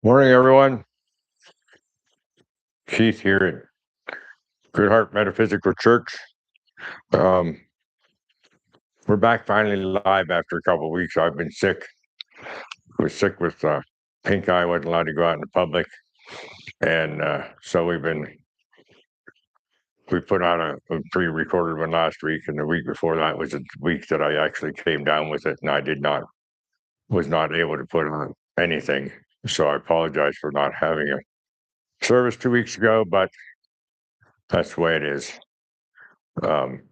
Morning, everyone. Keith here at Good Heart Metaphysical Church. Um, we're back finally live after a couple of weeks. I've been sick. I was sick with pink eye. Wasn't allowed to go out in the public, and so we put on a pre-recorded one last week, and the week before that was a week that I actually came down with it, and I was not able to put on anything. So I apologize for not having a service 2 weeks ago, but that's the way it is. Um,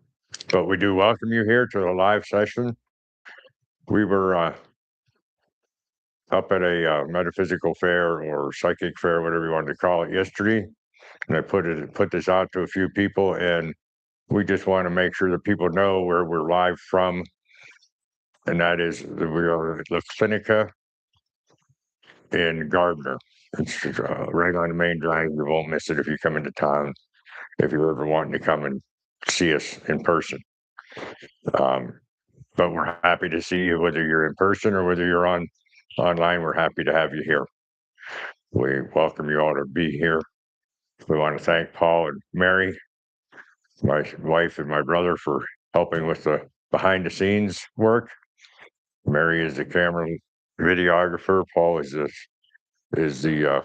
but we do welcome you here to the live session. We were up at a metaphysical fair or psychic fair, whatever you wanted to call it, yesterday, and I put this out to a few people, and we just want to make sure that people know where we're live from, and that is we are at La Clinica in Gardner. It's right on the main drive. You won't miss it if you come into town. If you're ever wanting to come and see us in person. Um, but we're happy to see you, whether you're in person or whether you're online. We're happy to have you here. We welcome you all to be here. We want to thank Paul and Mary, my wife and my brother, for helping with the behind the scenes work. Mary is the camera videographer. Paul is the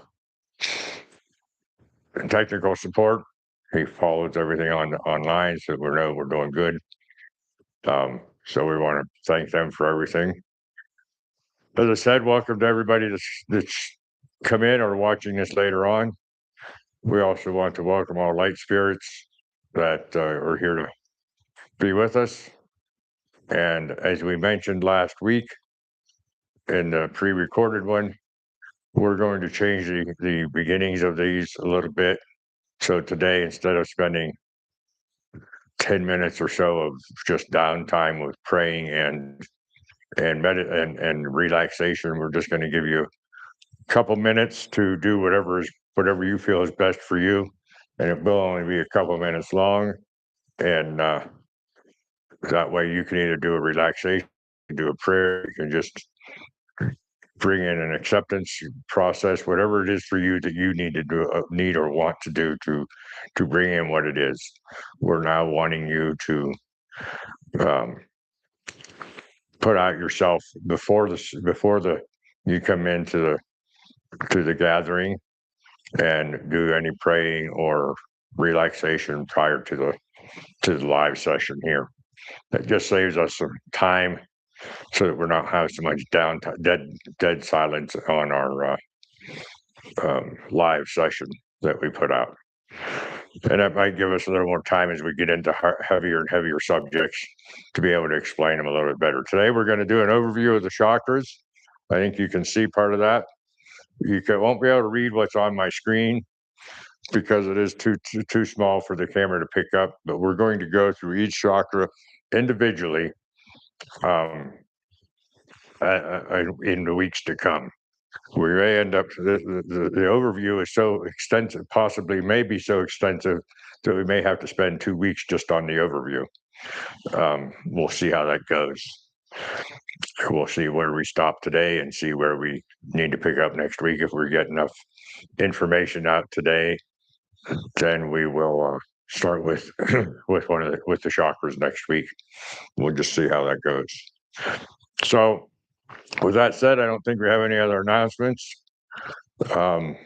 technical support. He follows everything online, so we know we're doing good. So we want to thank them for everything. As I said, welcome to everybody that's come in or watching this later on. We also want to welcome all light spirits that are here to be with us. And as we mentioned last week in the pre-recorded one, we're going to change the beginnings of these a little bit. So today, instead of spending 10 minutes or so of just downtime with praying and relaxation, we're just going to give you a couple minutes to do whatever you feel is best for you. And it will only be a couple minutes long. And that way you can either do a relaxation, do a prayer, you can just bring in an acceptance process, whatever it is for you that you need to do, need or want to do to bring in what it is. We're now wanting you to um, put out yourself before you come into the gathering and do any praying or relaxation prior to the live session here. That just saves us some time so that we're not having so much dead silence on our live session that we put out. And that might give us a little more time as we get into heavier and heavier subjects to be able to explain them a little bit better. Today, we're going to do an overview of the chakras. I think you can see part of that. Won't be able to read what's on my screen because it is too small for the camera to pick up, but we're going to go through each chakra individually in the weeks to come. We may end up, the overview is so extensive, possibly may be so extensive that we may have to spend 2 weeks just on the overview. We'll see how that goes. We'll see where we stop today and see where we need to pick up next week. If we get enough information out today, then we will start with with the chakras next week. We'll just see how that goes. So, with that said, I don't think we have any other announcements. There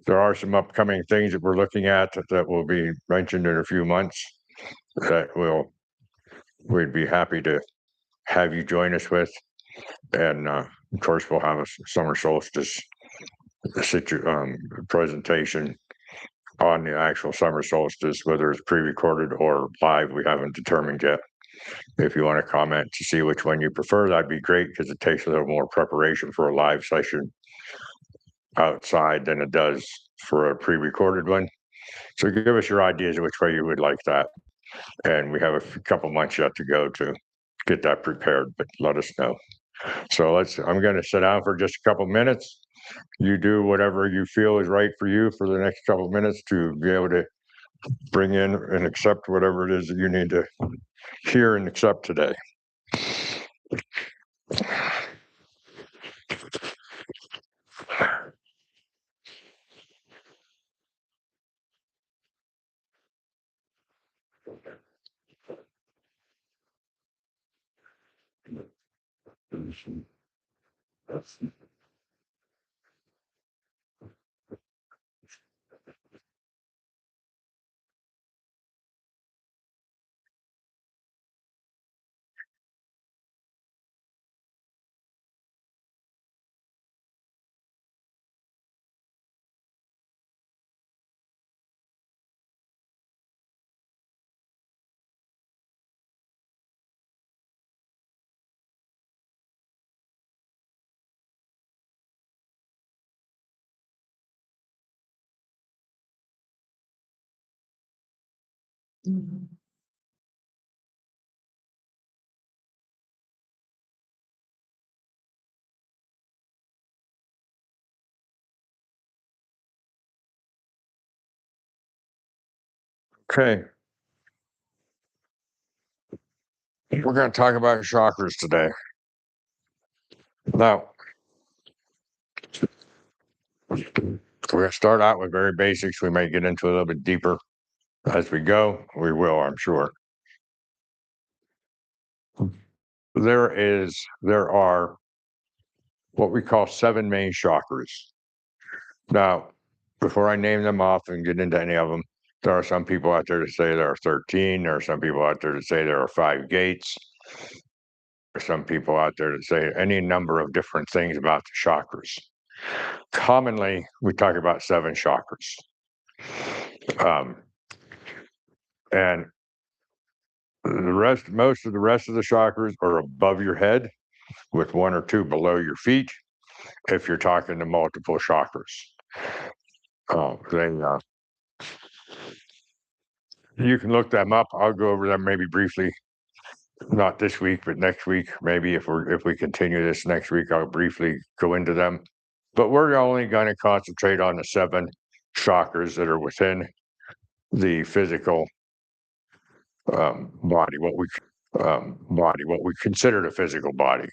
are some upcoming things that we're looking at that will be mentioned in a few months that we'd be happy to have you join us with. And of course, we'll have a summer solstice presentation on the actual summer solstice, whether it's pre-recorded or live. We haven't determined yet. If you want to comment to see which one you prefer, that'd be great because it takes a little more preparation for a live session outside than it does for a pre-recorded one. So give us your ideas of which way you would like that. And we have a couple months yet to go to get that prepared, but let us know. So I'm going to sit down for just a couple minutes. You do whatever you feel is right for you for the next couple minutes to be able to bring in and accept whatever it is that you need to hear and accept today. Okay, we're going to talk about chakras today. Now, we're going to start out with very basics. We may get into a little bit deeper as we go. We will, I'm sure. There are what we call 7 main chakras. Now, before I name them off and get into any of them, there are some people out there that say there are 13. There are some people out there that say there are 5 gates. There are some people out there that say any number of different things about the chakras. Commonly, we talk about 7 chakras. And most of the rest of the chakras are above your head, with 1 or 2 below your feet, if you're talking to multiple chakras. You can look them up. I'll go over them maybe briefly, not this week, but next week. Maybe if we continue this next week, I'll briefly go into them. But we're only going to concentrate on the 7 chakras that are within the physical body, what we consider the physical body.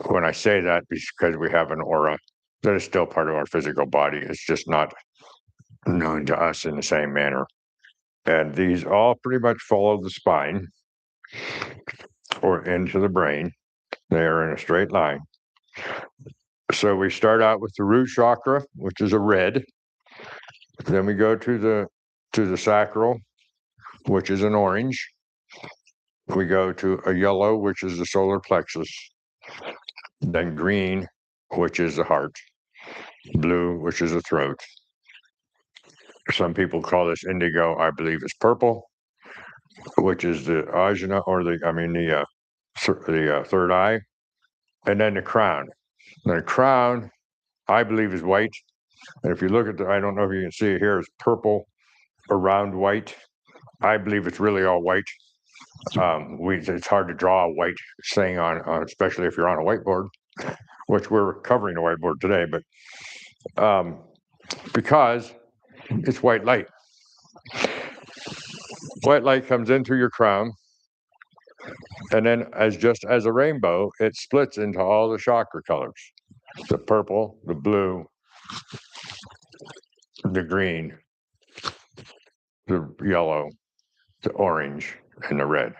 When I say that, because we have an aura that is still part of our physical body, it's just not known to us in the same manner. And these all pretty much follow the spine or into the brain. They are in a straight line. So we start out with the root chakra, which is a red. Then we go to the sacral, which is an orange. We go to a yellow, which is the solar plexus. Then green, which is the heart. Blue, which is the throat. Some people call this indigo. I believe it's purple, which is the ajna, or the third eye. And then the crown. The crown, I believe, is white. And if you look at I don't know if you can see it here, it's purple around white. I believe it's really all white. It's hard to draw a white thing on, especially if you're on a whiteboard, which we're covering a whiteboard today, but because it's white light. White light comes in through your crown, and then just as a rainbow, it splits into all the chakra colors: the purple, the blue, the green, the yellow, the orange, and the red.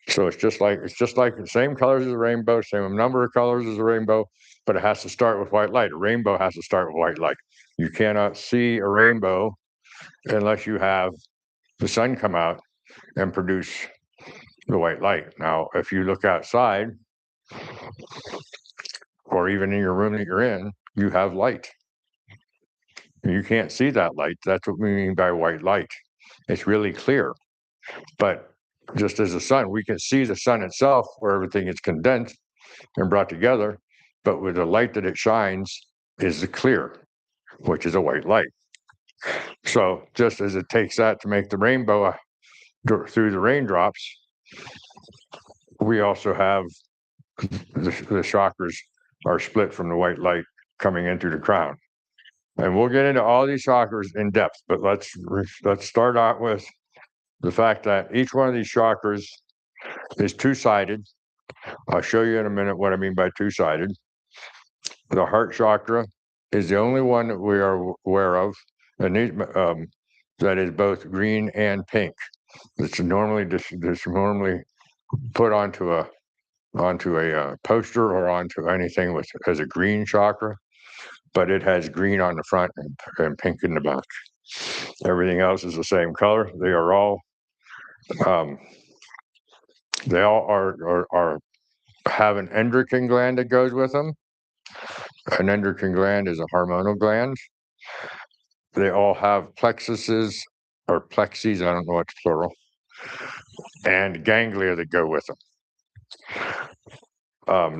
So it's just like the same colors as a rainbow, same number of colors as a rainbow, but it has to start with white light. A rainbow has to start with white light. You cannot see a rainbow unless you have the sun come out and produce the white light. Now, if you look outside, or even in your room that you're in, you have light. You can't see that light. That's what we mean by white light. It's really clear. But just as the sun, we can see the sun itself, where everything is condensed and brought together, but with the light that it shines is the clear, which is a white light. So just as it takes that to make the rainbow through the raindrops, we also have the chakras are split from the white light coming in through the crown. And we'll get into all these chakras in depth, but let's start out with the fact that each one of these chakras is 2-sided. I'll show you in a minute what I mean by 2-sided. The heart chakra is the only one that we are aware of, and that is both green and pink. It's normally put onto a poster or onto anything with as a green chakra, but it has green on the front and pink in the back. Everything else is the same color. They are all um, they all are have an endocrine gland that goes with them. An endocrine gland is a hormonal gland. They all have plexuses or plexes, I don't know what's plural, and ganglia that go with them.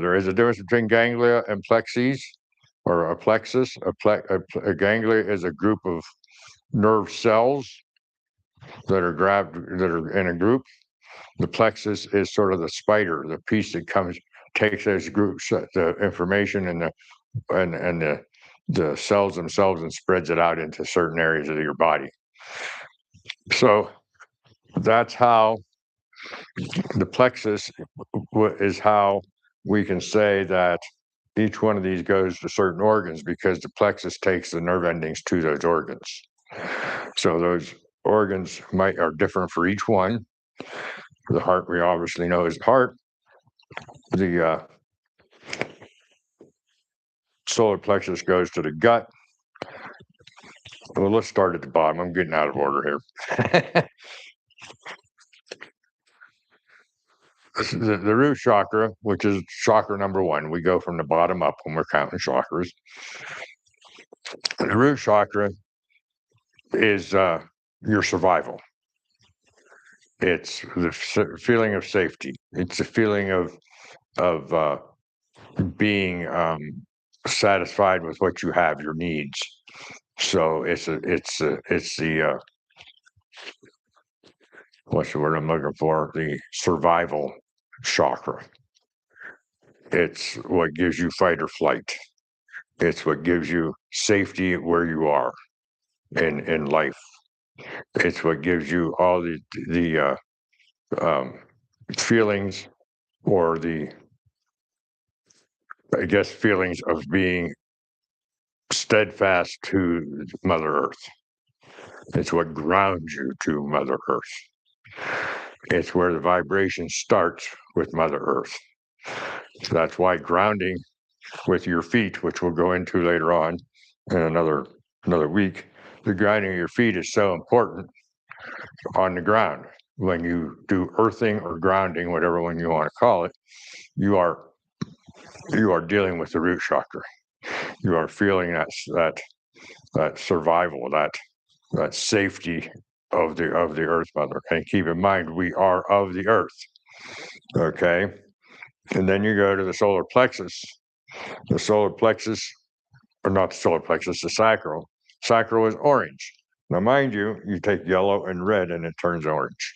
There is a difference between ganglia and plexes or a plexus. A ganglia is a group of nerve cells that are in a group. The plexus is sort of the spider, the piece that takes those groups, the information and the cells themselves and spreads it out into certain areas of your body. So that's how the plexus is how we can say that each one of these goes to certain organs because the plexus takes the nerve endings to those organs. So those organs are different for each one. The heart, we obviously know, is the heart. The solar plexus goes to the gut. Well, let's start at the bottom. I'm getting out of order here. The root chakra, which is chakra number one, we go from the bottom up when we're counting chakras. The root chakra is your survival. It's the feeling of safety. It's the feeling of being satisfied with what you have, your needs. So it's the what's the word I'm looking for? The survival chakra. It's what gives you fight or flight. It's what gives you safety where you are in life. It's what gives you all the feelings or feelings of being steadfast to Mother Earth. It's what grounds you to Mother Earth. It's where the vibration starts with Mother Earth. So that's why grounding with your feet, which we'll go into later on in another week, the grounding of your feet is so important on the ground. When you do earthing or grounding, whatever one you want to call it, you are dealing with the root chakra. You are feeling that survival, that safety of the earth mother. And keep in mind, we are of the earth. Okay. And then you go to the solar plexus. The solar plexus, or not the solar plexus, the sacral. Sacral is orange. Now, mind you, you take yellow and red and it turns orange.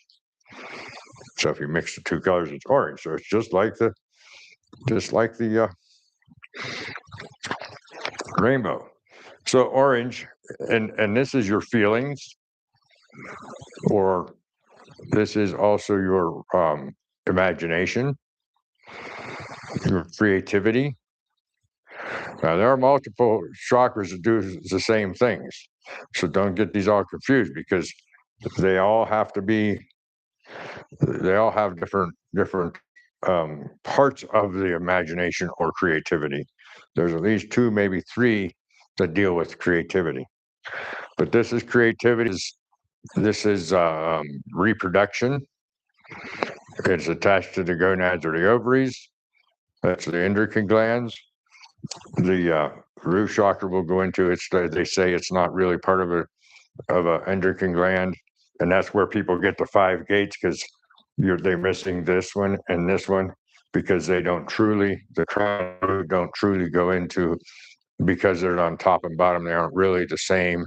So if you mix the two colors, it's orange. So it's just like the rainbow. So orange, and this is your feelings, or this is also your imagination, your creativity. Now there are multiple chakras that do the same things, so don't get these all confused because they all have different parts of the imagination or creativity. There's at least two, maybe three that deal with creativity. But this is creativity. This is reproduction. It's attached to the gonads or the ovaries. That's the endocrine glands. The root chakra will go into it. They say it's not really part of an endocrine gland, and that's where people get the 5 gates because they're missing this one and this one because the crown root don't truly go into, because they're on top and bottom. They aren't really the same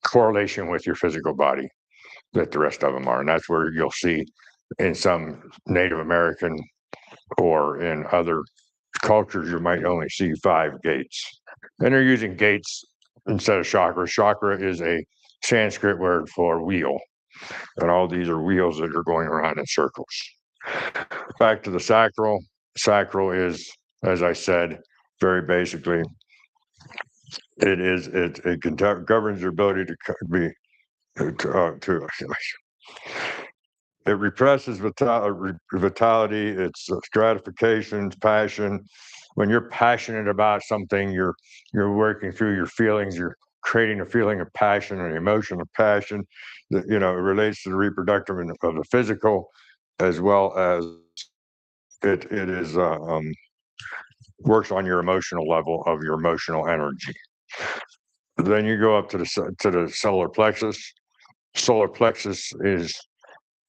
correlation with your physical body that the rest of them are, and that's where you'll see in some Native American or in other cultures you might only see 5 gates, and they're using gates instead of chakra. Chakra is a Sanskrit word for wheel, and all these are wheels that are going around in circles. Back to the sacral. Sacral is, as I said, very basically, it governs your ability to to it represses vitality. It's gratification, passion. When you're passionate about something, you're working through your feelings. You're creating a feeling of passion, an emotion of passion that it relates to the reproductive and of the physical, as well as it is works on your emotional level of your emotional energy. Then you go up to the solar plexus. Solar plexus is